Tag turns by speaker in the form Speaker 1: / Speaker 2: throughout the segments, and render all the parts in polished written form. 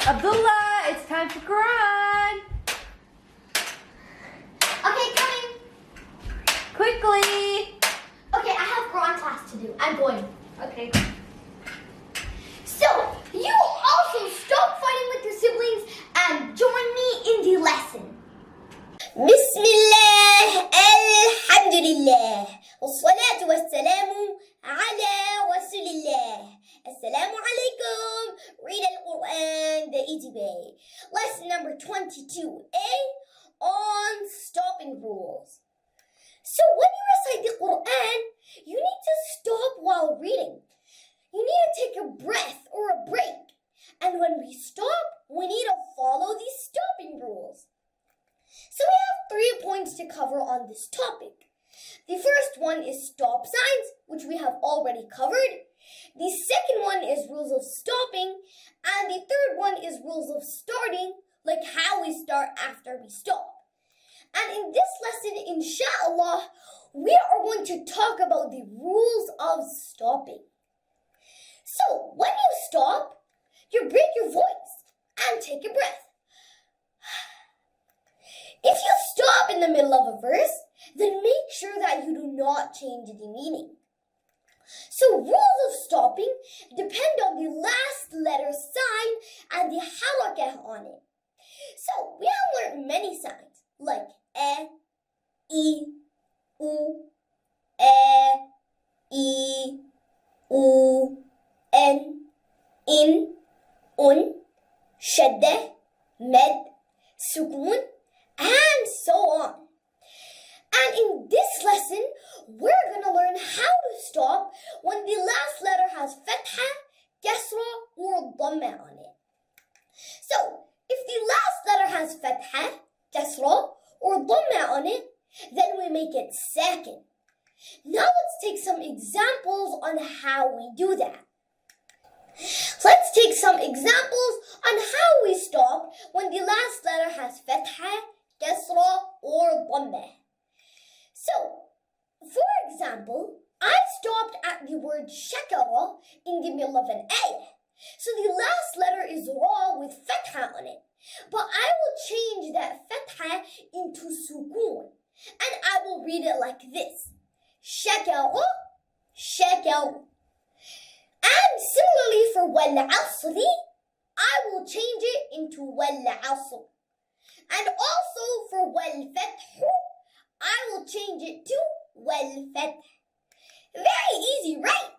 Speaker 1: Abdullah, it's time for Quran.
Speaker 2: Okay, coming.
Speaker 1: Quickly.
Speaker 2: Okay, I have Quran class to do. I'm going.
Speaker 1: Okay.
Speaker 2: So, you also stop fighting with your siblings and join me in the lesson. Bismillah, alhamdulillah, wassalatu wassalamu ala rasulillah. Assalamu alaikum. Read Al-Quran the easy way. Lesson number 22a on stopping rules. So when you recite the Quran, you need to stop while reading. You need to take a breath or a break. And when we stop, we need to follow these stopping rules. So we have 3 points to cover on this topic. The first one is stop signs, which we have already covered. The second one is rules of stopping. And the third one is rules of starting, like how we start after we stop. And in this lesson, inshallah, we are going to talk about the rules of stopping. So, when you stop, you break your voice and take a breath. If you stop in the middle of a verse, then make sure that you do not change the meaning. So, rules of stopping depend on the last letter sign and the harakah on it. So, we have learned many signs like e, u, e, u, en, in, un, shadda, med, sukun, and so on. And in this lesson, we're going to learn how to stop when the last letter has fatha, kasra, or dhamma on it. So, if the last letter has fatha, kasra, or dhamma on it, then we make it sakin. Now let's take some examples on how we do that. Let's take some examples on how we stop when the last letter has fatha, kasra, or dhamma. So, for example, I stopped at the word shakara in the middle of an ayah. So the last letter is ra with fatha on it. But I will change that fatha into sukoon. And I will read it like this. Shakara, shakara. And similarly for wal asri, I will change it into wal asr. And also for wal fathu, I will change it to wal fath. Very easy, right?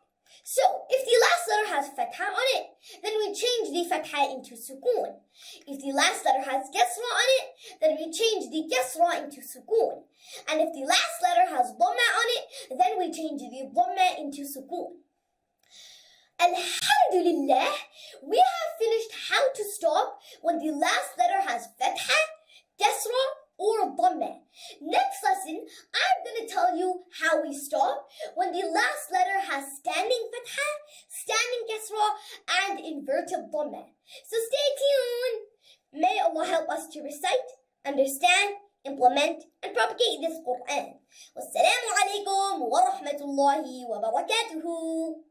Speaker 2: So, if the last letter has fatha on it, then we change the fatha into sukoon. If the last letter has kasra on it, then we change the kasra into sukoon. And if the last letter has dhamma on it, then we change the dhamma into sukoon. Alhamdulillah, we have finished how to stop when the last letter has fatha, kasra, or dhamma. Next lesson, I'm going to tell you how we stop when the last letter has standing fatha, standing kasra, and inverted dhamma. So stay tuned. May Allah help us to recite, understand, implement, and propagate this Quran. Wassalamu alaikum wa rahmatullahi wa barakatuhu.